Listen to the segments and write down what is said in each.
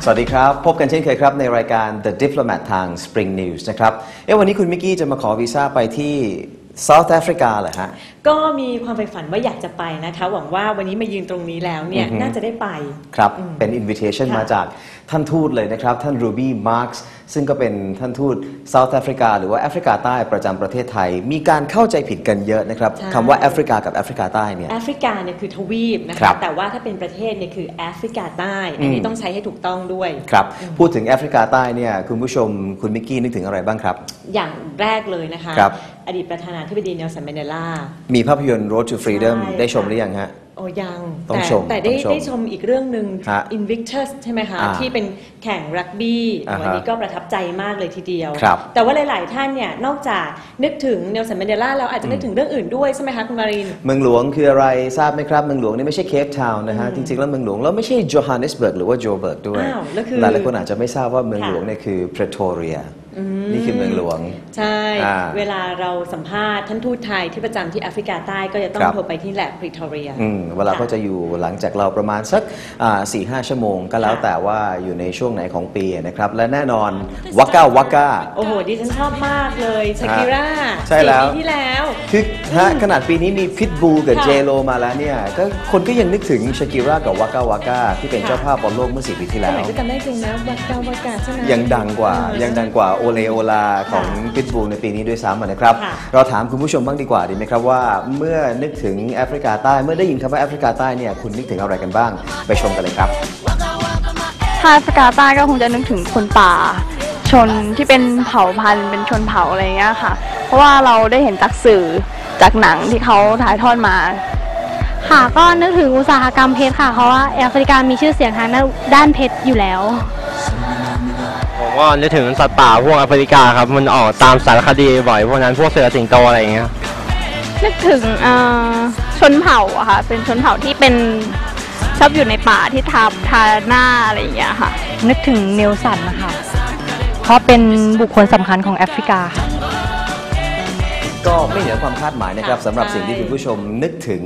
วัสดีครับพบกันเช่นเคยครับในรายการ The Diplomat ทาง Spring News นะครับวันนี้คุณมิกกี้จะมาขอวีซ่าไปที่ South Africa เหรอฮะก็มีความใฝ่ฝันว่าอยากจะไปนะคะหวังว่าวันนี้มายืนตรงนี้แล้วเนี่ยน่าจะได้ไปครับเป็น invitation มาจากท่านทูตเลยนะครับท่าน Ruby Marks ซึ่งก็เป็นท่านทูต South Africa หรือว่าแอฟริกาใต้ประจำประเทศไทยมีการเข้าใจผิดกันเยอะนะครับคำว่าแอฟริกากับแอฟริกาใต้เนี่ยแอฟริกาเนี่ยคือทวีปนะคะแต่ว่าถ้าเป็นประเทศเนี่ยคือแอฟริกาใต้อันนี้ต้องใช้ให้ถูกต้องด้วยครับพูดถึงแอฟริกาใต้เนี่ยคุณผู้ชมคุณมิกกี้นึกถึงอะไรบ้างครับอย่างแรกเลยนะคะอดีตประธานาธิบดีเนลสัน แมนเดลามีภาพยนตร์ Road to Freedom ได้ชมหรือยังฮะโอ้ยังแต่ได้ชมอีกเรื่องหนึ่ง Invictus ใช่ไหมคะที่เป็นแข่งรักบี้วันนี้ก็ประทับใจมากเลยทีเดียวแต่ว่าหลายๆท่านเนี่ยนอกจากนึกถึงเนลสัน แมนเดลาแล้วอาจจะนึกถึงเรื่องอื่นด้วยใช่ไหมคะคุณมารินเมืองหลวงคืออะไรทราบไหมครับเมืองหลวงนี่ไม่ใช่เคปทาวน์นะฮะจริงๆแล้วเมืองหลวงแล้วไม่ใช่โจฮันเนสเบิร์กหรือว่าโจเบิร์กด้วยหลายๆคนอาจจะไม่ทราบว่าเมืองหลวงเนี่ยคือเพรโทเรียนี่คือเมืองหลวงใช่เวลาเราสัมภาษณ์ท่านทูตไทยที่ประจำที่แอฟริกาใต้ก็จะต้องโทรไปที่แลบพรีทอเรียเวลาก็จะอยู่หลังจากเราประมาณสัก 4-5 ชั่วโมงก็แล้วแต่ว่าอยู่ในช่วงไหนของปีนะครับและแน่นอนวักก้าโอ้โหดิฉันชอบมากเลยชากิร่าใช่แล้วปีที่แล้วคือขนาดปีนี้มีพิทบูลกับเจโลมาแล้วเนี่ยก็คนก็ยังนึกถึงชากิร่ากับวักก้าที่เป็นเจ้าภาพบอลโลกเมื่อ4 ปีที่แล้วก็จำได้จริงนะวักก้าใช่ไหมยังดังกว่าโอเลโอลาของพิทบูลในปีนี้ด้วยซ้ำนะครับเราถามคุณผู้ชมบ้างดีกว่าดีไหมครับว่าเมื่อนึกถึงแอฟริกาใต้เมื่อได้ยินคำว่าแอฟริกาใต้เนี่ยคุณนึกถึงอะไรกันบ้างไปชมกันเลยครับถ้าแอฟริกาใต้ก็คงจะนึกถึงคนป่าชนที่เป็นเผ่าพันธุ์เป็นชนเผ่าอะไรเงี้ยค่ะเพราะว่าเราได้เห็นจากสื่อจากหนังที่เขาถ่ายทอดมาค่ะก็นึกถึงอุตสาหกรรมเพชรค่ะเพราะว่าแอฟริกามีชื่อเสียงทางด้านเพชรอยู่แล้วผมก็นึกถึงสัตว์ป่าพวกแอฟริกาครับมันออกตามสารคดีบ่อยพวกนั้นพวกเสือสิงโตอะไรอย่างเงี้ยนึกถึงชนเผ่าอะค่ะเป็นชนเผ่าที่เป็นชอบอยู่ในป่าที่ทาหน้าอะไรอย่างเงี้ยค่ะนึกถึงเนลสันนะคะเพราะเป็นบุคคลสำคัญของแอฟริกาค่ะก็ไม่เหนือความคาดหมายนะครับสำหรับสิ่งที่คุณผู้ชมนึกถึง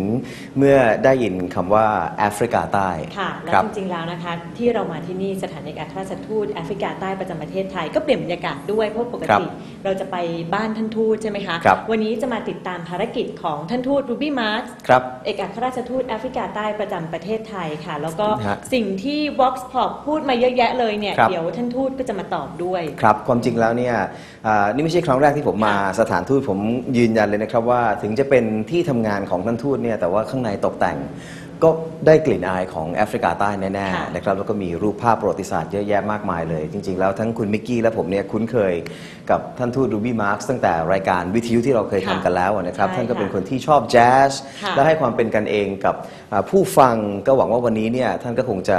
เมื่อได้ยินคำว่าแอฟริกาใต้ค่ะแล้วจริงๆแล้วนะคะที่เรามาที่นี่สถานเอกอัครราชทูตแอฟริกาใต้ประจำประเทศไทยก็เปลี่ยนบรรยากาศด้วยเพราะปกติเราจะไปบ้านท่านทูตใช่ไหมคะวันนี้จะมาติดตามภารกิจของท่านทูตรูบี้มาร์คเอกอัครราชทูตแอฟริกาใต้ประจำประเทศไทยค่ะแล้วก็สิ่งที่ Vox Pop พูดมาเยอะแยะเลยเนี่ยเดี๋ยวท่านทูตก็จะมาตอบด้วยครับความจริงแล้วเนี่ยนี่ไม่ใช่ครั้งแรกที่ผมมาสถานทูตผมยืนยันเลยนะครับว่าถึงจะเป็นที่ทำงานของท่านทูตเนี่ยแต่ว่าข้างในตกแต่งก็ได้กลิ่นอายของแอฟริกาใต้แน่ๆนะครับแล้วก็มีรูปภาพประวัติศาสตร์เยอะแยะมากมายเลยจริงๆแล้วทั้งคุณมิกกี้และผมเนี่ยคุ้นเคยกับท่านทูตรูบี้มาร์คตั้งแต่รายการวิทยุที่เราเคยทำกันแล้วนะครับท่านก็เป็นคนที่ชอบแจ๊สและให้ความเป็นกันเองกับผู้ฟังก็หวังว่าวันนี้เนี่ยท่านก็คงจะ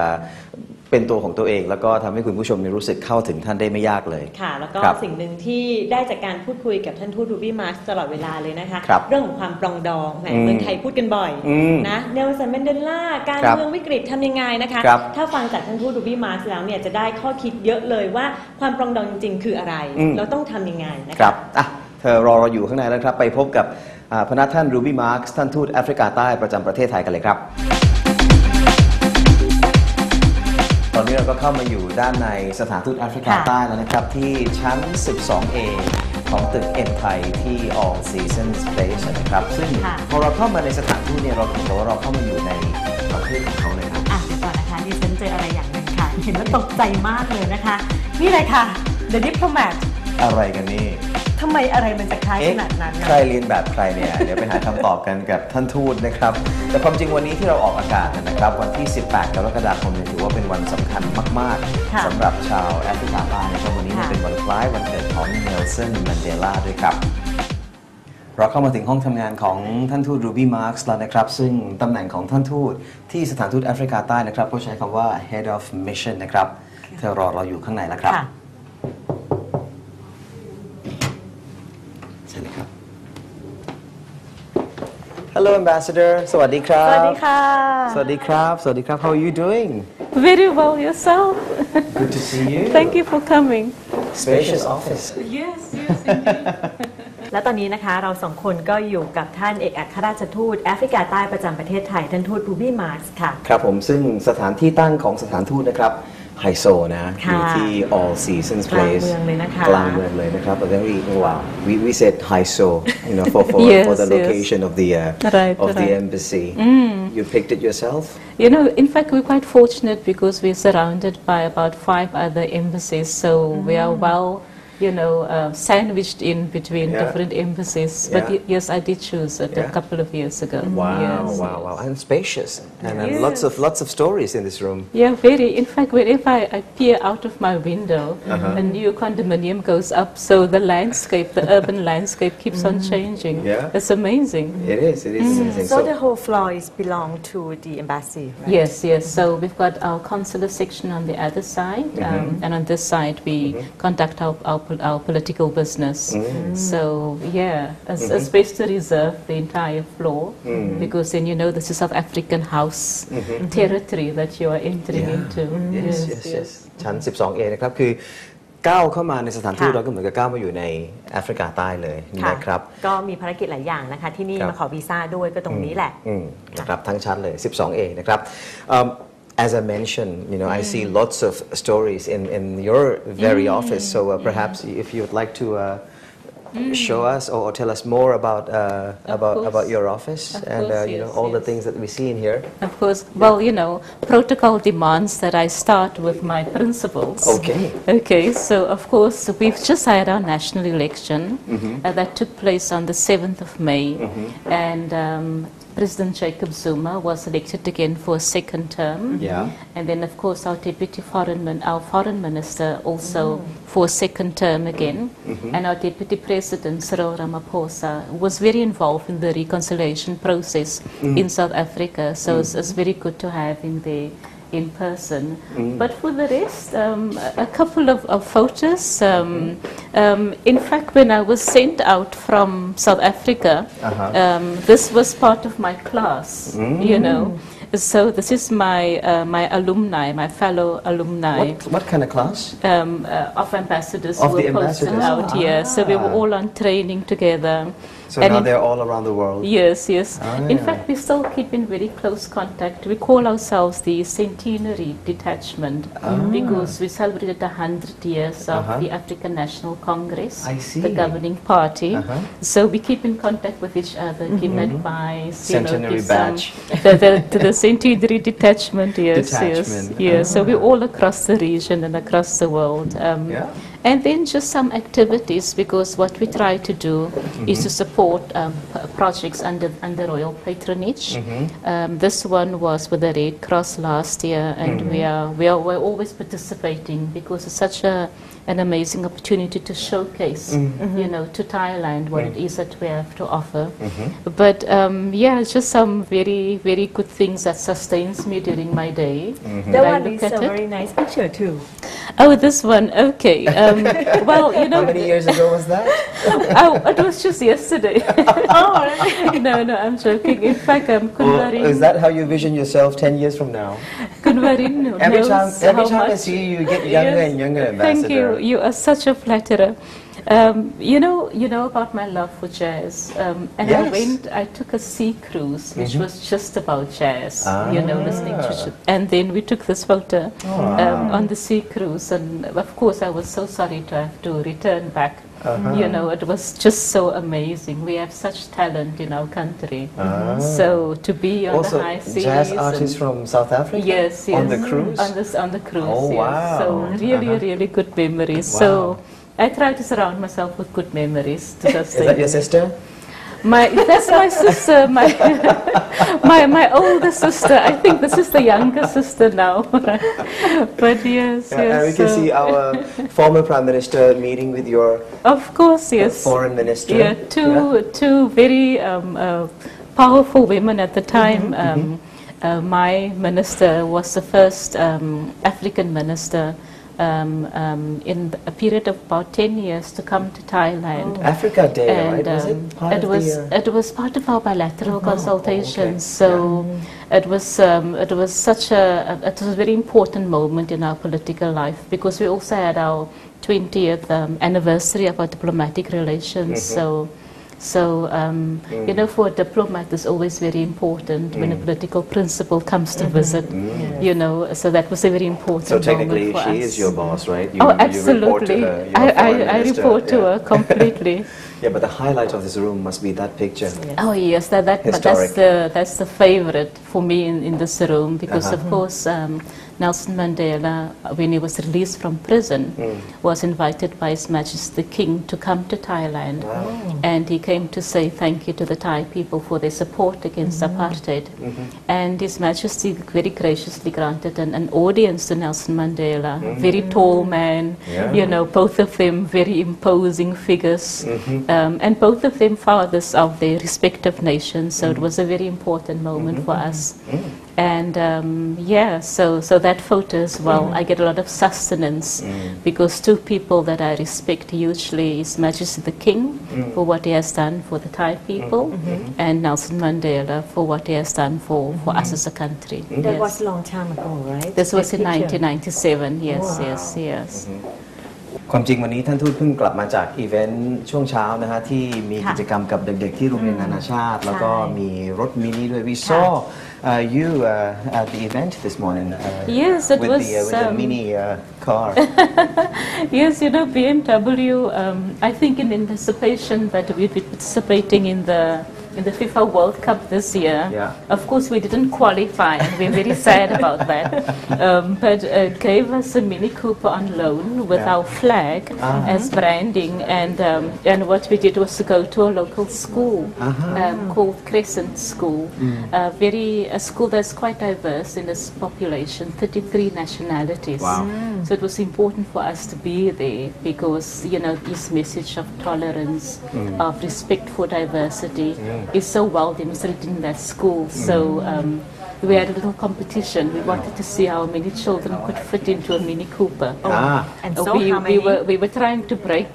เป็นตัวของตัวเองแล้วก็ทำให้คุณผู้ชมรู้สึกเข้าถึงท่านได้ไม่ยากเลยค่ะแล้วก็สิ่งหนึ่งที่ได้จากการพูดคุยกับท่านทูตรูบี้มาร์คตลอดเวลาเลยนะคะเรื่องของความปรองดองแหมเมืองไทยพูดกันบ่อยนะเนลสัน แมนเดลาการเมืองวิกฤตทำยังไงนะคะถ้าฟังจากท่านทูตรูบี้มาร์คแล้วเนี่ยจะได้ข้อคิดเยอะเลยว่าความปรองดองจริงๆคืออะไรเราต้องทำยังไงนะครับเธอรอเราอยู่ข้างในแล้วครับไปพบกับพนักท่านรูบี้มาร์คท่านทูตแอฟริกาใต้ประจำประเทศไทยกันเลยครับตอนนี้เราก็เข้ามาอยู่ด้านในสถานทูตแอฟริกาใต้แล้วนะครับที่ชั้น 12A ของตึก M ไทยที่ All Seasons Place นะครับซึ่งพอเราเข้ามาในสถานทูตเนี่ยเราเห็นว่าเราเข้ามาอยู่ในประเทศของเขาเลยครับเดี๋ยวก่อนนะคะดิฉันเจออะไรอย่างหนึ่งค่ะเห็นแล้วตกใจมากเลยนะคะนี่เลยค่ะ The Diplomat อะไรกันนี่ทำไมอะไรมันจะคล้ายขนาดนั้นใครเรียนแบบใครเนี่ย เดี๋ยวไปหาคำตอบกันกับท่านทูตนะครับแต่ความจริงวันนี้ที่เราออกอากาศนะครับวันที่ 18 กรกฎาคมถือว่าเป็นวันสำคัญมากๆสำหรับชาวแอฟริกาใต้นะครับวันนี้เป็นวันคล้ายวันเกิดของเนลสัน แมนเดลาด้วยครับเราเข้ามาถึงห้องทำงานของท่านทูตรูบี้มาร์คแล้วนะครับซึ่งตำแหน่งของท่านทูตที่สถานทูตแอฟริกาใต้นะครับก็ใช้คำว่า Head of Mission นะครับเธอรอเราอยู่ข้างในแล้วครับHello Ambassador สวัสดีครับสวัสดีค่ะสวัสดีครับสวัสดีครับ How are you doing Very well yourself Good to see you Thank you for coming Spacious office Yes และตอนนี้นะคะเราสองคนก็อยู่กับท่านเอกอัครราชทูตแอฟริกาใต้ประจำประเทศไทยท่านทูตรูบี้มาร์คค่ะครับผมซึ่งสถานที่ตั้งของสถานทูตนะครับ ไฮโซนะอยู่ที่ All Seasons Place กลางเมืองเลยนะครับ a very wow we said high so you know for Yes, for the yes. location of the Right, of the right. embassy you picked it yourself You know, in fact, we're quite fortunate because we're surrounded by about 5 other embassies, so we are well, you know, sandwiched in between different embassies. But yes, I did choose it a couple of years ago. wow Yes. wow and spacious and lots of stories in this room Yeah, very. In fact, whenever I peer out of my window, a new condominium goes up, so the landscape, the urban landscape keeps on changing. Yeah. It's amazing. it is amazing So the whole floor is belong to the embassy, right? Yes, yes. So we've got our consular section on the other side, and on this side we conduct our political business. So yeah, a space to reserve the entire floor, because then you know this is South African house territory that you are entering into. yes ชั้น 12A นะครับคือก้าวเข้ามาในสถานทูตเราก็เหมือนกับก้าวมาอยู่ในแอฟริกาใต้เลยนะครับ ก็มีภารกิจหลายอย่างนะคะที่นี่มาขอวีซ่าด้วยก็ตรงนี้แหละ นะครับทั้งชั้นเลย 12A นะครับ As I mentioned, you know, I see lots of stories in your very office. So perhaps if you would like to show us or tell us more about your office and you know all the things that we see in here. Of course. Well, you know, protocol demands that I start with my principles. Okay. Okay. So of course we've just had our national election that took place on the 7th of May, and President Jacob Zuma was elected again for a second term. Yeah. And then, of course, our our foreign minister also for a second term again. And our deputy president, Cyril Ramaphosa, was very involved in the reconciliation process in South Africa. So it's very good to have him there in person. But for the rest, a couple of photos. In fact, when I was sent out from South Africa, this was part of my class, you know. So this is my alumni, my fellow alumni. What kind of class? Of ambassadors Of who the were posted ambassadors. out here. So we were all on training together. So now they're all around the world. Yes, yes. In fact, we still keep in very close contact. We call ourselves the Centenary Detachment because we celebrated 100 years of the African National Congress, I see. the governing party. So we keep in contact with each other, give advice, Centenary give badge. to the Centenary Detachment. Yes, Detachment. yes, yes. So we're all across the region and across the world. And then just some activities, because what we try to do is to support projects under royal patronage. This one was with the Red Cross last year, and we're always participating because it's such an amazing opportunity to showcase, you know, to Thailand what it is that we have to offer. But yeah, it's just some very, very good things that sustains me during my day. That one is a very nice picture too. Oh, this one, okay. Well, you know. How many years ago was that? Oh, it was just yesterday. No, I'm joking. In fact, I'm converting. Is that how you vision yourself 10 years from now? Converting Every time I much. see you, you get younger and younger, Ambassador. Thank you. You are such a flatterer. You know about my love for jazz, and I took a sea cruise, which was just about jazz. You know, listening to, and then we took this photo on the sea cruise, and of course I was so sorry to have to return back. You know, it was just so amazing. We have such talent in our country. So to be on Also, the high seas. jazz artists from South Africa? Yes. On the cruise? On the cruise, Oh, yes. wow. So really good memories. Wow. So I try to surround myself with good memories to sustain. Is that your sister? That's my sister, my older sister. I think this is the younger sister now. But yes. And we can see our former Prime Minister meeting with your Of course, yes. Foreign Minister. Yeah, two very powerful women at the time. My minister was the first African minister in a period of about 10 years to come to Thailand. Africa Day, And right? Was it part of the... it was part of our bilateral consultations. So it was such it was a very important moment in our political life because we also had our 20th anniversary of our diplomatic relations. So, you know, for a diplomat, it's always very important when a political principal comes to visit, you know, so that was a very important So technically, moment for she us. is your boss, right? Oh, absolutely. You report to her, I report to her completely. Yeah, but the highlight of this room must be that picture. Oh yes, that's the favorite for me in this room because of course Nelson Mandela, when he was released from prison, was invited by His Majesty the King to come to Thailand, and he came to say thank you to the Thai people for their support against apartheid. And His Majesty very graciously granted an audience to Nelson Mandela, very tall man, you know, both of them very imposing figures. And both of them fathers of their respective nations, so it was a very important moment for us. And yeah, so that photo as well, I get a lot of sustenance because two people that I respect hugely is Majesty the King for what he has done for the Thai people, and Nelson Mandela for what he has done for us as a country. That was a long time ago, right? This was in That picture. 1997. Yes, yes. ความจริงวันนี้ท่านทูตเพิ่งกลับมาจากอีเวนต์ช่วงเช้านะฮะที่มีกิจกรรมกับเด็กๆที่โรงเรียนนานาชาติแล้วก็มีรถมินิด้วย We saw you at the event this morning. Yes, it with was with the mini car. Yes, you know, BMW, I think in anticipation that we'd be participating in the FIFA World Cup this year. Of course, we didn't qualify, and we're very sad about that. But gave us a Mini Cooper on loan with our flag as branding, and what we did was to go to a local school called Crescent School, a school that's quite diverse in its population, 33 nationalities. Wow. So it was important for us to be there because, you know, this message of tolerance, of respect for diversity is so well demonstrated in that school. So we had a little competition. We wanted to see how many children could fit into a Mini Cooper. And so how many? We were trying to break,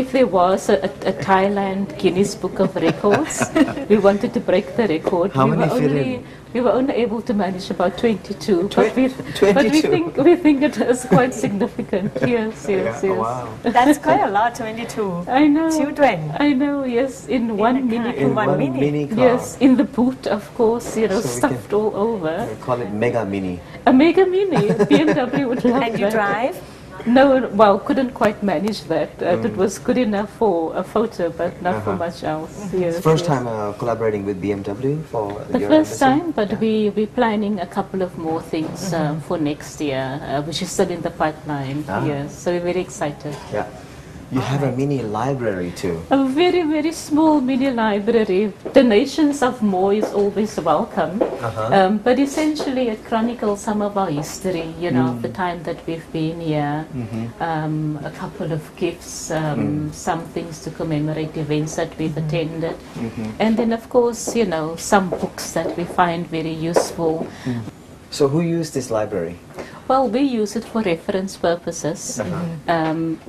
if there was a Thailand Guinness Book of Records, we wanted to break the record. How many fit in? We were only able to manage about 22, but 22. we think it is quite significant. Yes. Wow. That's quite a lot, 22 I know. children. I know, yes, in one Mini in Cooper. one mini car. Yes, in the boot, of course, you know, So we stuffed all over. We call it Mega Mini. A Mega Mini, BMW would love And you that. drive? No, well, couldn't quite manage that. It was good enough for a photo, but not for much else. Yes, First yes. time collaborating with BMW for The your first embassy? time, but we're planning a couple of more things for next year, which is still in the pipeline. Yes, so we're very excited. Yeah. You have a mini library too. A very, very small mini library. Donations of more is always welcome. But essentially it chronicles some of our history, you know, of the time that we've been here. A couple of gifts, some things to commemorate events that we've attended. And then of course, you know, some books that we find very useful. So who used this library? Well, we use it for reference purposes.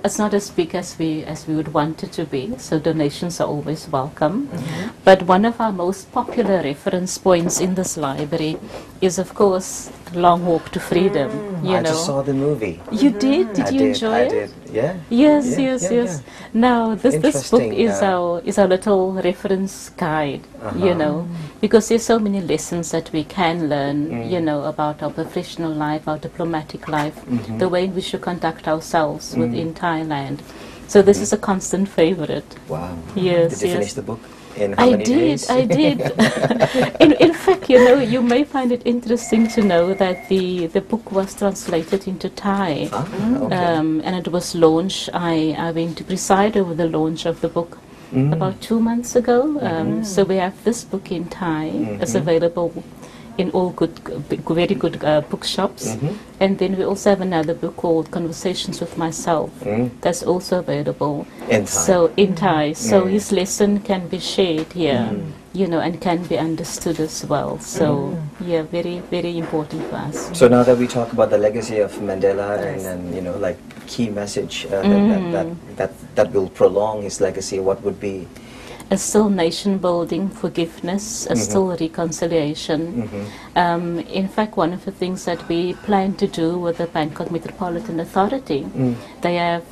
It's not as big as we would want it to be, so donations are always welcome. But one of our most popular reference points in this library is, of course, Long Walk to Freedom. You I know, just saw the movie. you did. Did you enjoy it? I did. Yeah. Yes, Yeah, yes. Now, this book Interesting, is our little reference guide, you know, because there's so many lessons that we can learn, you know, about our professional life, our diplomatic life, the way in which we conduct ourselves within Thailand. So this is a constant favorite. Wow. Yes, Did you yes. finish the book? In how many days? I did. in fact, you know, you may find it interesting to know that the book was translated into Thai. Okay. And it was launched. I went to preside over the launch of the book about 2 months ago. So we have this book in Thai. It's available in all very good bookshops. And then we also have another book called Conversations with Myself. That's also available. In Thai. So in Thai. So his lesson can be shared here, you know, and can be understood as well. So yeah, very, very important for us. So now that we talk about the legacy of Mandela and you know, like key message that will prolong his legacy, what would be? still nation building, forgiveness, still reconciliation. In fact, one of the things that we plan to do with the Bangkok Metropolitan Authority, they have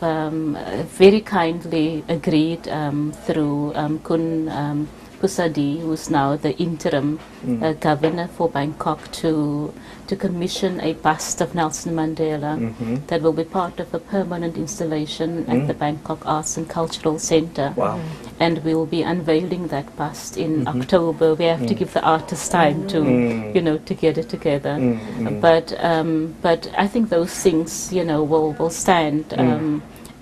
very kindly agreed through Kun Pusadi, who's now the interim governor for Bangkok, to commission a bust of Nelson Mandela that will be part of a permanent installation at the Bangkok Arts and Cultural Centre. Wow. And we will be unveiling that bust in October. We have to give the artists time to, to get it together. But I think those things, will stand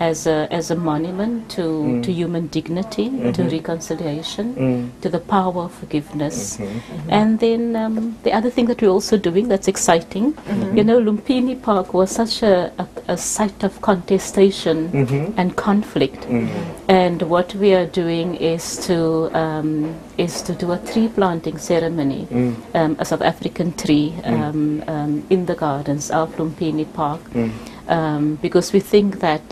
as a monument to human dignity, to reconciliation, to the power of forgiveness. And then the other thing that we're also doing that's exciting, Lumpini Park was such a site of contestation and conflict. And what we are doing is to do a tree planting ceremony, a South African tree, in the gardens of Lumpini Park. Because we think that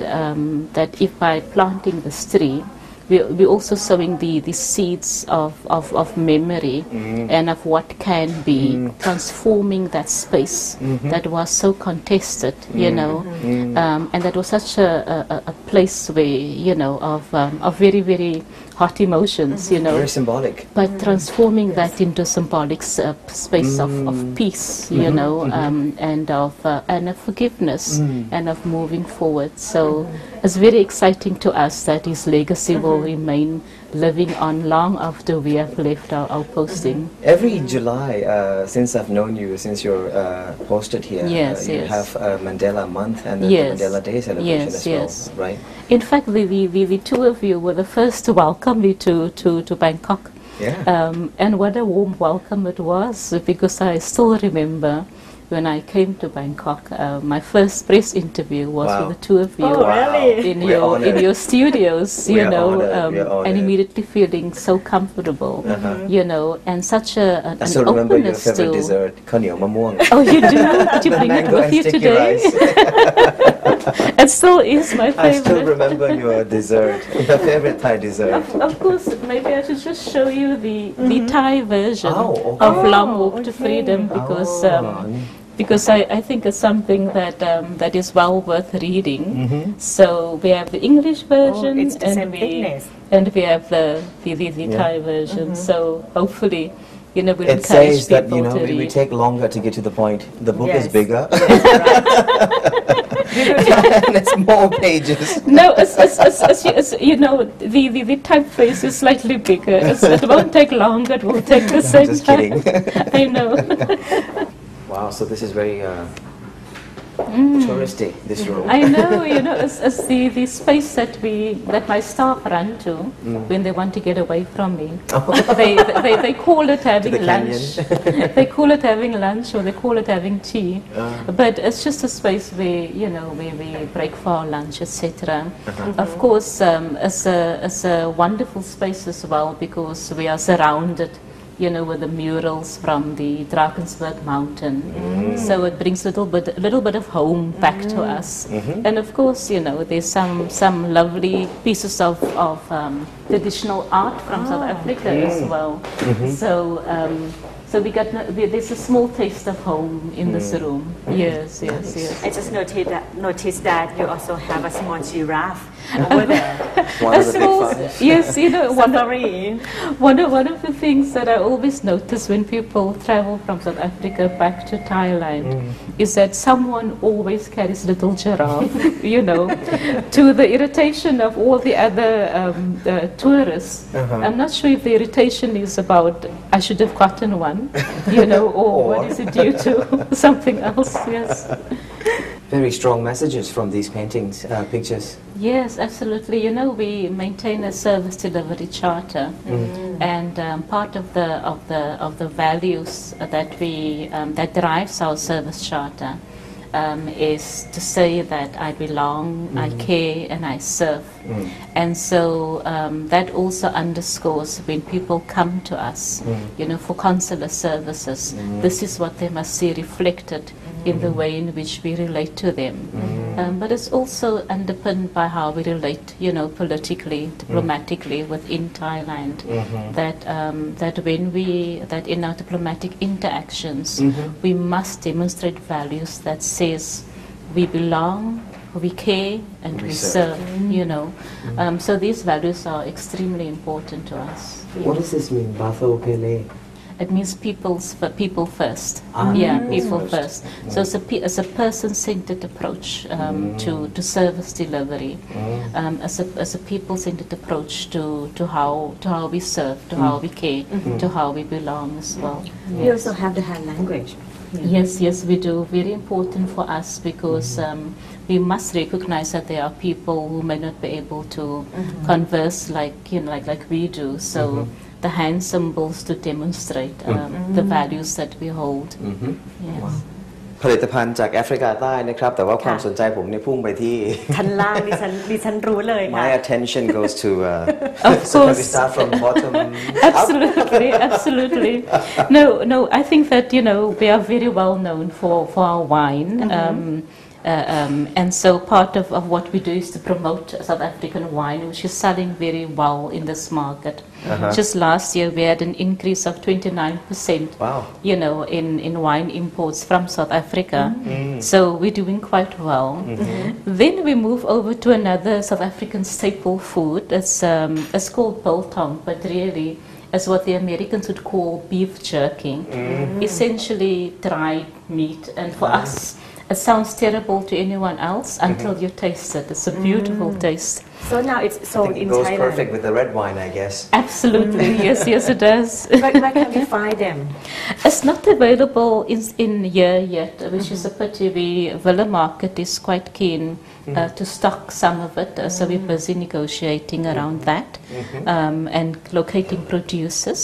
if by planting this tree, we're also sowing the seeds of memory and of what can be, transforming that space that was so contested, and that was such a place where, of very, very hot emotions, Very symbolic. But transforming that into a symbolic space of peace, and of forgiveness and of moving forward. So it's very exciting to us that his legacy will remain living on long after we have left our posting. Every July, since I've known you, since you're posted here, you have a Mandela Month and the Mandela Day celebration as well, right? In fact, the two of you were the first to welcome me to Bangkok. Yeah. And what a warm welcome it was, because I still remember when I came to Bangkok, my first press interview was with the two of you in your studios, and immediately feeling so comfortable, and such an openness to. I still remember your favorite dessert, khao niao mamwang. Oh, you do? Did you bring it with you today? It still is my favorite. I still remember your dessert, your favorite Thai dessert. Of course, maybe I should just show you the Thai version of Long Walk to Freedom, because I think it's something that is well worth reading. So we have the English version, it's the same thickness. And we have the Thai version. So hopefully, we'll it encourage says that people to read. we take longer to get to the point. The book is bigger. And it's more pages. No, it's the typeface is slightly bigger. It won't take longer. It will take the same just time. kidding. I know. Wow, so this is very touristy, this room. I know, it's the space that my staff run to when they want to get away from me. They call it having lunch. They call it having lunch, or they call it having tea. But it's just a space where, where we break for our lunch, etc. Of course, it's a wonderful space as well, because we are surrounded with the murals from the Drakensberg mountain. So it brings a little bit of home back to us. And of course, there's some lovely pieces of traditional art from South Africa as well. So there's a small taste of home in this room. Yes. I just noticed that you also have a small giraffe over there. One of the big five. Yes, one of the things that I always notice when people travel from South Africa back to Thailand is that someone always carries little giraffe, to the irritation of all the other tourists. I'm not sure if the irritation is about I should have gotten one, or what is it due to? Something else, yes. Very strong messages from these paintings, pictures. Yes, absolutely. We maintain a service delivery charter, and part of the values that that drives our service charter is to say that I belong, I care, and I serve. And so that also underscores when people come to us, for consular services, this is what they must see reflected in the way in which we relate to them. but it's also underpinned by how we relate, politically, diplomatically within Thailand. That in our diplomatic interactions, we must demonstrate values that says we belong, we care, and we serve. So these values are extremely important to us. What does this mean, Batho Pele? It means people first. People first. So it's a person-centered approach to service delivery, as a people-centered approach to how we serve, to how we care, to how we belong as well. We also have the hand language. Yes, we do. Very important for us because we must recognize that there are people who may not be able to converse like we do. So the hand symbols to demonstrate the values that we hold. Yes. ผลิตภัณฑ์จากแอฟริกาใต้นะครับแต่ว่าความสนใจผมเนี่ยพุ่งไปที่ชั้นล่างดิฉันรู้เลยค่ะ My attention goes to of so can we start from bottom absolutely no I think that we are very well known for our wine and so part of what we do is to promote South African wine, which is selling very well in this market. Just last year, we had an increase of 29%. Wow. In wine imports from South Africa. So we're doing quite well. Then we move over to another South African staple food. It's called biltong, but really, as what the Americans would call beef jerky. Essentially dried meat, and for us. It sounds terrible to anyone else until you taste it. It's a beautiful taste. So now it's sold in Thailand. It goes perfect with the red wine, I guess. Absolutely, yes, it does. Where can we find them? It's not available in here yet, which is a pity. Villa Market is quite keen to stock some of it, so we're busy negotiating around that and locating producers.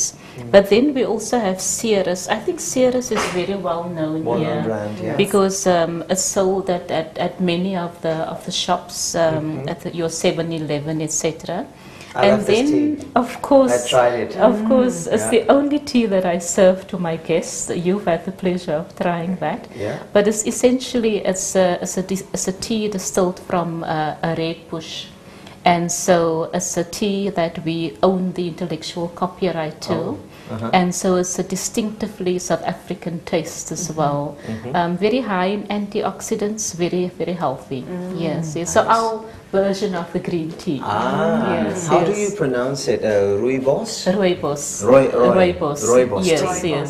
But then we also have Ceres. I think Ceres is very well known here brand, yes. because it's sold at many of the shops, at your 7-Eleven, etc. And then, of course, I tried it. Of course, it's the only tea that I serve to my guests. You've had the pleasure of trying that. Yeah. But it's essentially it's a tea distilled from a red bush. And so it's a tea that we own the intellectual copyright to. And so it's a distinctively South African taste as well. Very high in antioxidants, very, very healthy. Yes. So our version of the green tea. How do you pronounce it? Rooibos? Rooibos. Rooibos Yes.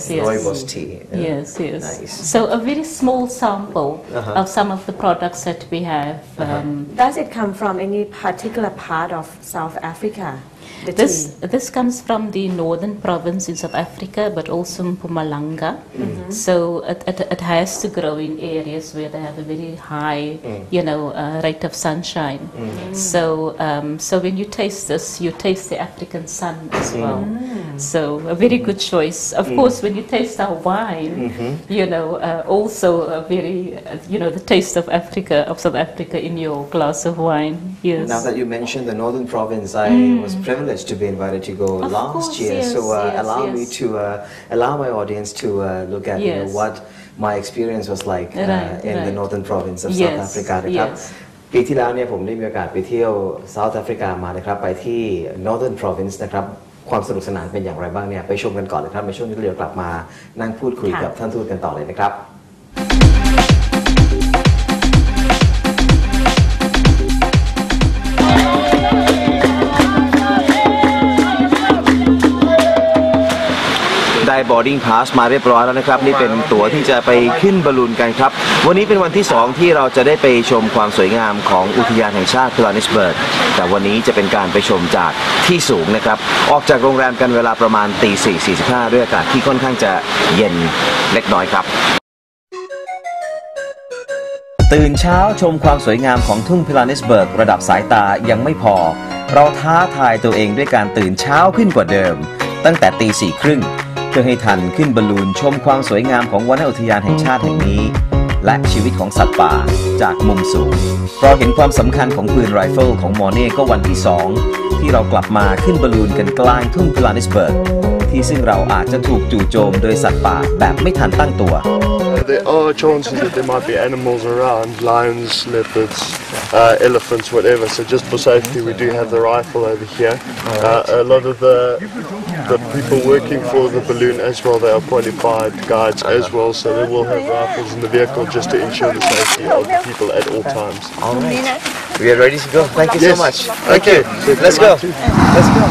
Rooibos tea. Yes. Nice. So a very small sample of some of the products that we have. Does it come from any particular part of South Africa? This comes from the northern province in South Africa, but also Mpumalanga. So it has to grow in areas where they have a very high, rate of sunshine. So when you taste this, you taste the African sun as well. So a very good choice. Of course, when you taste our wine, also a very, the taste of Africa, of South Africa in your glass of wine. Yes. Now that you mentioned the northern province, I was privileged to be invited to go last year. So allow my audience to look at what my experience was like in the northern province of South Africa. นะครับปีที่แล้วเนี่ยผมได้มีโอกาสไปเที่ยว South Africa มานะครับไปที่ Northern Province นะครับความสนุกสนานเป็นอย่างไรบ้างเนี่ยไปชมกันก่อนเลยครับในช่วงนี้เดี๋ยวกลับมานั่งพูดคุยกับท่านทูตกันต่อเลยนะครับ ได้ boarding pass มาเรียบร้อยแล้วนะครับนี่เป็นตั๋วที่จะไปขึ้นบอลลูนกันครับวันนี้เป็นวันที่2ที่เราจะได้ไปชมความสวยงามของอุทยานแห่งชาติลาเนสเบิร์กแต่วันนี้จะเป็นการไปชมจากที่สูงนะครับออกจากโรงแรมกันเวลาประมาณ 4:45 ด้วยอากาศที่ค่อนข้างจะเย็นเล็กน้อยครับตื่นเช้าชมความสวยงามของทุ่งพิลาเนสเบิร์กระดับสายตายังไม่พอเราท้าทายตัวเองด้วยการตื่นเช้าขึ้นกว่าเดิมตั้งแต่ 4:30 น.เพื่อให้ทันขึ้นบอลลูนชมความสวยงามของวนอุทยานแห่งชาติแห่งนี้และชีวิตของสัตว์ป่าจากมุมสูงเราเห็นความสำคัญของปืนไรเฟิลของมอร์เน่ก็วันที่2ที่เรากลับมาขึ้นบอลลูนกันกลางทุ่งพิลาเนสเบิร์กที่ซึ่งเราอาจจะถูกจู่โจมโดยสัตว์ป่าแบบไม่ทันตั้งตัว There are chances that there might be animals around, lions, leopards, elephants, whatever. So just for safety, we do have the rifle over here. A lot of the people working for the balloon as well, they are qualified guides as well. So they will have rifles in the vehicle just to ensure the safety of the people at all times. All right. We are ready to go. Thank you so much. Thank you. Let's go. Let's go.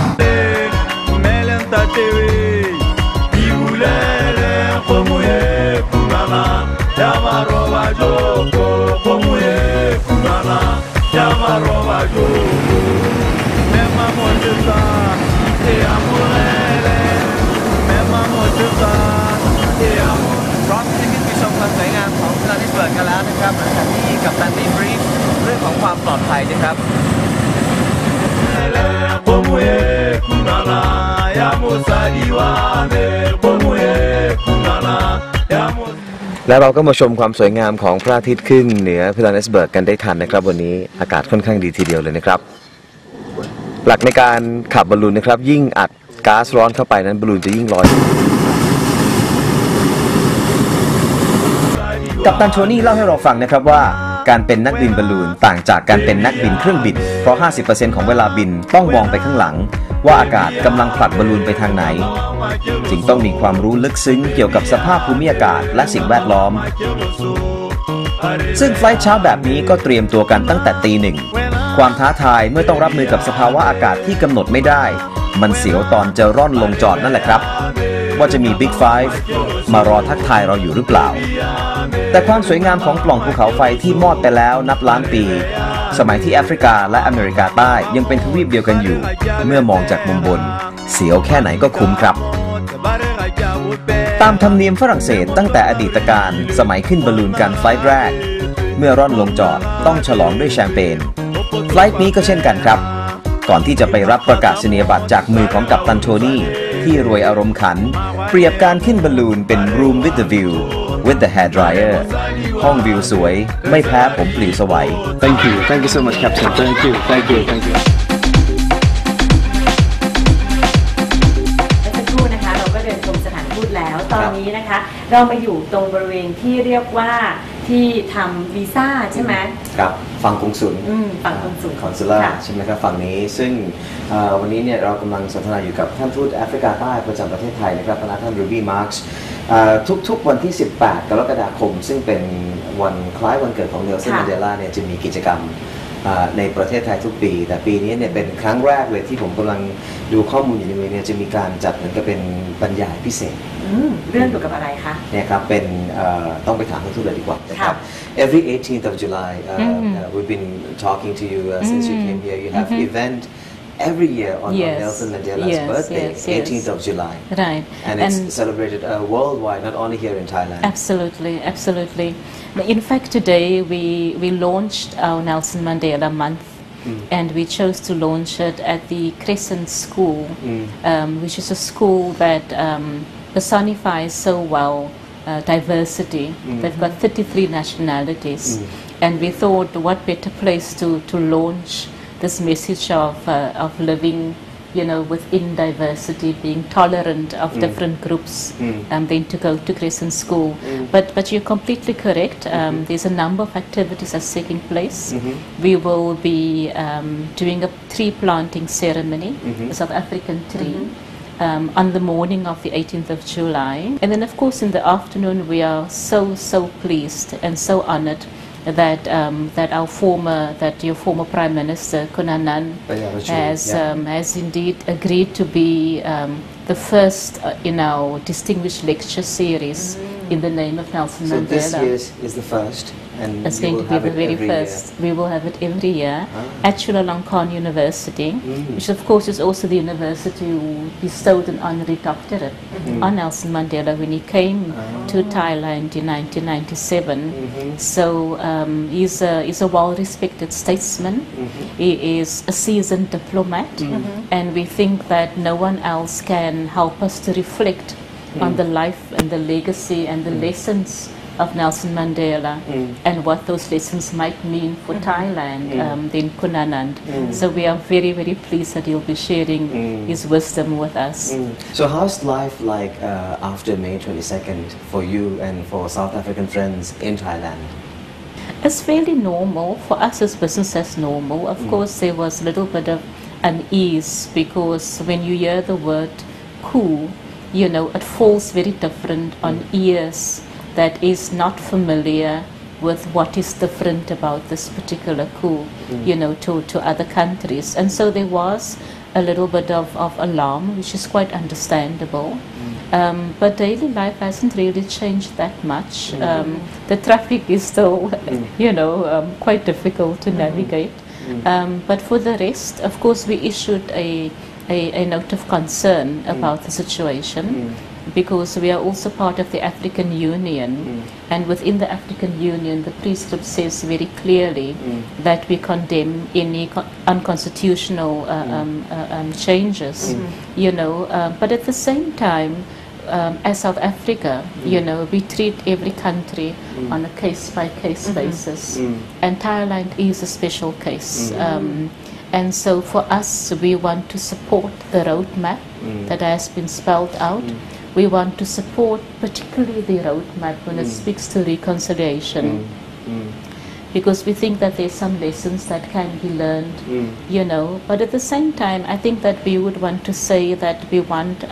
พร้อมที่จะขึ้นไปชมความสวยงามของลาเนสเบิร์กกันแล้วนะครับหลังจากที่กัปตันได้บรีฟเรื่องของความปลอดภัยนะครับ แล้วเราก็มาชมความสวยงามของพระอาทิตย์ขึ้นเหนือลาเนสเบิร์กกันได้ทันนะครับวันนี้อากาศค่อนข้างดีทีเดียวเลยนะครับหลักในการขับบอลลูนนะครับยิ่งอัดก๊าซร้อนเข้าไปนั้นบอลลูนจะยิ่งลอยกัปตันโทนี่เล่าให้เราฟังนะครับว่าการเป็นนักบินบอลลูนต่างจากการเป็นนักบินเครื่องบินเพราะ 50% ของเวลาบินต้องมองไปข้างหลังว่าอากาศกำลังผลักบอลลูนไปทางไหนจึงต้องมีความรู้ลึกซึ้งเกี่ยวกับสภาพภูมิอากาศและสิ่งแวดล้อมซึ่งไฟลท์เช้าแบบนี้ก็เตรียมตัวกันตั้งแต่ตี 1ความท้าทายเมื่อต้องรับมือกับสภาวะอากาศที่กำหนดไม่ได้มันเสียวตอนจะร่อนลงจอดนั่นแหละครับว่าจะมี Big Five มารอทักทายเราอยู่หรือเปล่าแต่ความสวยงามของปล่องภูเขาไฟที่มอดไปแล้วนับล้านปีสมัยที่แอฟริกาและอเมริกาใต้ยังเป็นทวีปเดียวกันอยู่เมื่อมองจากมุมบนเสียวแค่ไหนก็คุ้มครับตามธรรมเนียมฝรั่งเศสตั้งแต่อดีตการสมัยขึ้นบอลลูนกันไฟล์แรกเมื่อร่อนลงจอดต้องฉลองด้วยแชมเปญไฟล์นี้ก็เช่นกันครับก่อนที่จะไปรับประกาศนียบัตรจากมือของกัปตันโทนี่ที่รวยอารมณ์ขันเปรียบการขึ้นบอลลูนเป็น room with the view with the hair dryer ห้องวิวสวยไม่แพ้ผมปลิวสวัย Thank you so much Captain Thank you เมื่อสักครู่นะคะเราก็เดินชมสถานทูตแล้วตอนนี้นะคะเรามาอยู่ตรงบริเวณที่เรียกว่าที่ทำวีซ่าใช่ไหมครับฝั่งกงสุลฝั่งกงสุลคอนซูล่าใช่ไหมครับฝั่งนี้ซึ่งวันนี้เนี่ยเรากำลังสนทนาอยู่กับท่านทูตแอฟริกาใต้ประจำประเทศไทยนะครับท่านรูบี้มาร์คส์ทุกวันที่ 18 กรกฎาคมซึ่งเป็นวันคล้ายวันเกิดของเนลสัน มันเดลาเนี่ยจะมีกิจกรรมในประเทศไทยทุกปีแต่ปีนี้เนี่ยเป็นครั้งแรกเลยที่ผมกำลังดูข้อมูลอยู่ในมือเนี่ยจะมีการจัดเหมือนกับเป็นบรรยายพิเศษเรื่องเกี่ยวกับอะไรคะเนี่ยครับเป็นต้องไปถามท่านทูตเลยดีกว่านะครับ Every 18th of July we've been talking to you since you came here you have event every year on Nelson Mandela's birthday 18th of July right and it's celebrated worldwide not only here in Thailand absolutely in fact today we launched our Nelson Mandela month and we chose to launch it at the Crescent School which is a school that personifies so well diversity. They've got 33 nationalities and we thought what better place to launch this message of living within diversity, being tolerant of different groups than to go to Crescent School. But you're completely correct. There's a number of activities that's taking place. We will be doing a tree planting ceremony, a South African tree. On the morning of the 18th of July. And then of course in the afternoon we are so pleased and so honored that your former Prime Minister Konanan has indeed agreed to be the first in our distinguished lecture series in the name of Nelson Mandela. So this year is the first and it's going to be the very first. We will have it every year at Chulalongkorn University, which of course is also the university who bestowed an honorary doctorate on Nelson Mandela when he came to Thailand in 1997. So he's a well-respected statesman. He is a seasoned diplomat, and we think that no one else can help us to reflect on the life and the legacy and the lessons of Nelson Mandela and what those lessons might mean for Thailand, then Kunanand. So we are very, very pleased that he'll be sharing his wisdom with us. So how's life like after May 22nd for you and for South African friends in Thailand? It's fairly normal. For us as business as normal. Of course, there was a little bit of unease because when you hear the word coup, you know, it falls very different on ears that is not familiar with what is different about this particular coup, you know, to other countries. And so there was a little bit of alarm, which is quite understandable. But daily life hasn't really changed that much. The traffic is still, you know, quite difficult to navigate. But for the rest, of course, we issued a note of concern about the situation because we are also part of the African Union, and within the African Union, the prescript says very clearly that we condemn any unconstitutional changes, you know, but at the same time, as South Africa, you know, we treat every country on a case-by-case basis, and Thailand is a special case. And so for us, we want to support the roadmap that has been spelled out. We want to support particularly the roadmap when it speaks to reconciliation, because we think that there's some lessons that can be learned, you know, but at the same time, I think that we would want to say that we want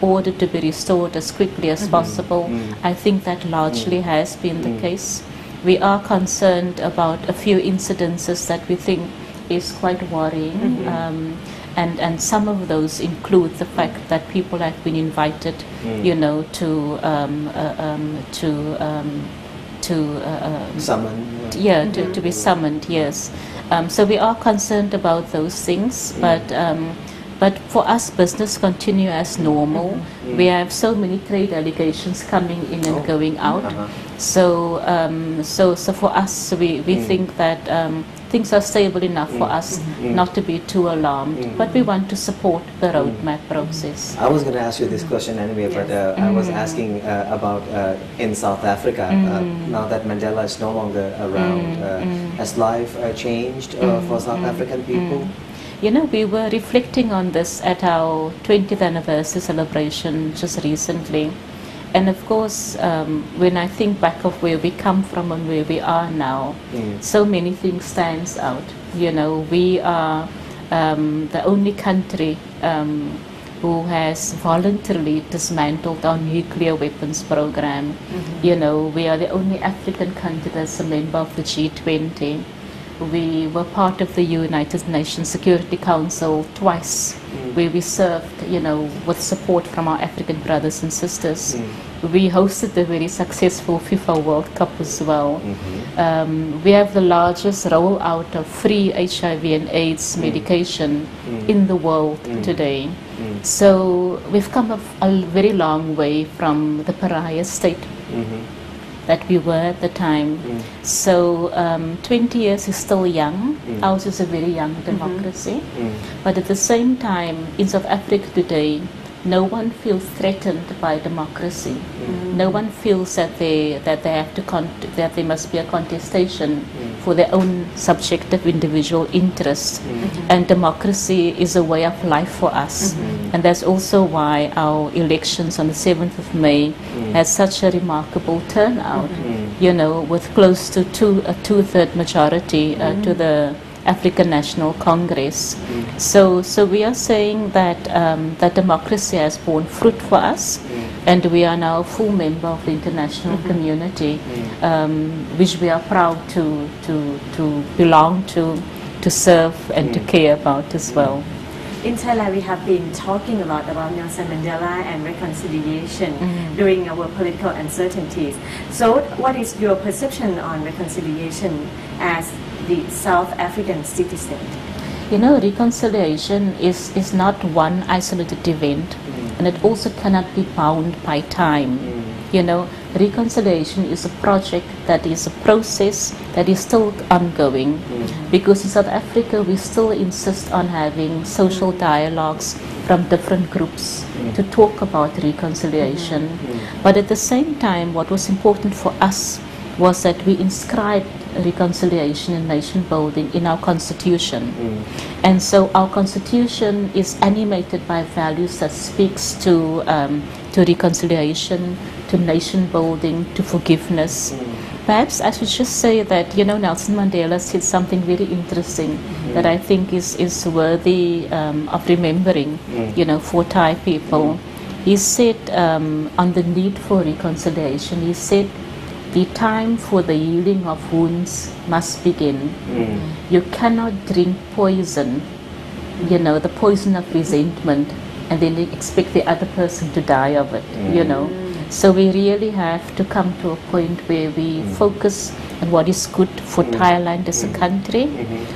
order to be restored as quickly as possible. I think that largely has been the case. We are concerned about a few incidences that we think is quite worrying, and some of those include the fact that people have been invited, you know, to summon. Yeah, to be summoned. Yes. So we are concerned about those things, but for us, business continue as normal. We have so many trade allegations coming in and going out. So for us, we think that things are stable enough for us not to be too alarmed. But we want to support the roadmap process. I was going to ask you this question anyway, but I was asking about in South Africa, now that Mandela is no longer around, has life changed for South African people? You know, we were reflecting on this at our 20th anniversary celebration just recently. And of course, when I think back of where we come from and where we are now, so many things stands out. You know, we are the only country who has voluntarily dismantled our nuclear weapons program. You know, we are the only African country that's a member of the G20. We were part of the United Nations Security Council twice, where we served, you know, with support from our African brothers and sisters. We hosted the very successful FIFA World Cup as well. We have the largest rollout of free HIV and AIDS medication in the world today. So we've come a very long way from the pariah state that we were at the time. So 20 years is still young. Ours is a very young democracy. But at the same time, in South Africa today, no one feels threatened by democracy. No one feels that they have to that there must be a contestation for their own subjective individual interests. And democracy is a way of life for us. And that's also why our elections on the 7th of May had such a remarkable turnout, you know, with close to a two-third majority to the African National Congress. So we are saying that that democracy has borne fruit for us, and we are now a full member of the international community, which we are proud to belong to serve and to care about as well. In Thailand, we have been talking a lot about Nelson Mandela and reconciliation during our political uncertainties. So what is your perception on reconciliation as the South African citizen? You know, reconciliation is not one isolated event, and it also cannot be bound by time. You know, reconciliation is a project that is a process that is still ongoing because in South Africa we still insist on having social dialogues from different groups to talk about reconciliation. But at the same time, what was important for us was that we inscribed reconciliation and nation building in our constitution. And so our constitution is animated by values that speaks to reconciliation, to nation building, to forgiveness. Perhaps I should just say that, you know, Nelson Mandela said something very interesting that I think is worthy of remembering, you know, for Thai people. He said on the need for reconciliation, he said, the time for the healing of wounds must begin. You cannot drink poison, you know, the poison of resentment, and then expect the other person to die of it, you know. So we really have to come to a point where we focus on what is good for Thailand as a country.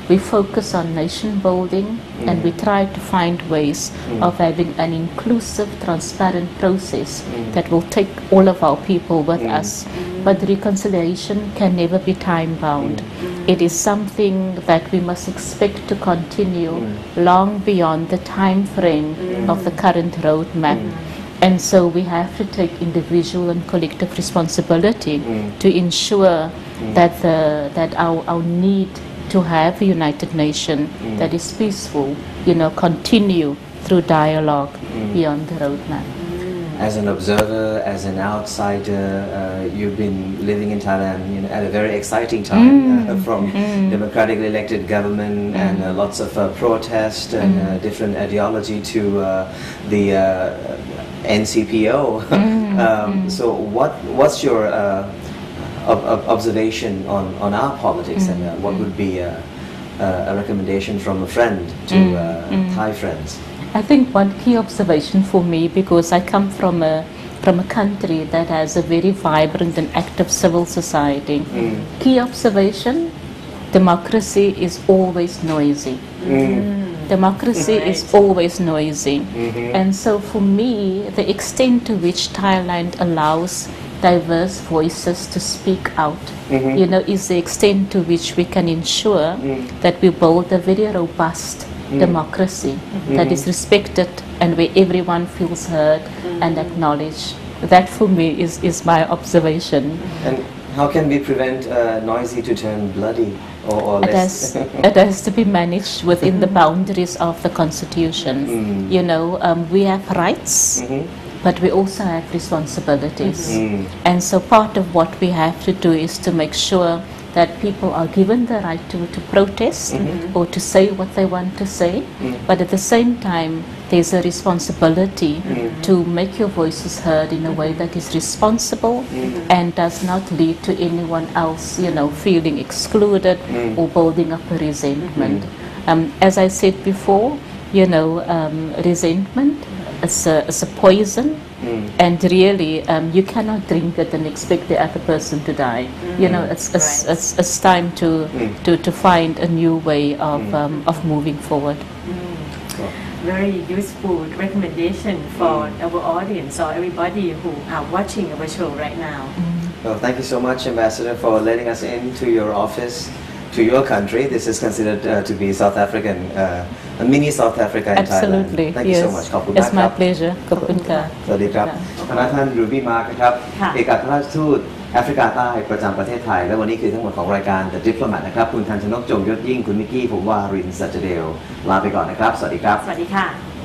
We focus on nation building, and we try to find ways of having an inclusive, transparent process that will take all of our people with us. But reconciliation can never be time-bound. It is something that we must expect to continue long beyond the time frame of the current roadmap. And so we have to take individual and collective responsibility to ensure that our need to have a united nation that is peaceful, you know, continue through dialogue beyond the roadmap. As an observer, as an outsider, you've been living in Thailand, you know, at a very exciting time from democratically elected government and lots of protest and different ideology to the NCPO. So what's your observation on our politics and what would be a recommendation from a friend to Thai friends? I think one key observation for me, because I come from a country that has a very vibrant and active civil society, key observation, democracy is always noisy. Democracy is always noisy. And so for me, the extent to which Thailand allows diverse voices to speak out, you know, is the extent to which we can ensure that we build a very robust democracy that is respected and where everyone feels heard and acknowledged. That for me is my observation. And how can we prevent noisy to turn bloody or less? It has to be managed within the boundaries of the constitution. You know, we have rights, but we also have responsibilities. And so part of what we have to do is to make sure that people are given the right to protest or to say what they want to say, but at the same time, there's a responsibility to make your voices heard in a way that is responsible and does not lead to anyone else, you know, feeling excluded or building up a resentment. As I said before, you know, resentment is a poison. And really, you cannot drink it and expect the other person to die. You know, it's time to find a new way of moving forward. Very useful recommendation for our audience or everybody who are watching our show right now. Well, thank you so much, Ambassador, for letting us into your office, to your country. This is considered to be South African, a mini South Africa in Absolutely. Thailand. Thank you so much. ขอบคุณมาก It's my pleasure. ขอบคุณค่ะ สวัสดีครับคณะท่านรูบี้มาร์คครับเอกอัครราชทูตแอฟริกาใต้ประจำประเทศไทยและวันนี้คือทั้งหมดของรายการ The Diplomat นะครับคุณทันชนก จงยศยิ่งคุณมิกกี้ผมวารินทร์ สัจเดลลาไปก่อนนะครับสวัสดีครับสวัสดีค่ะ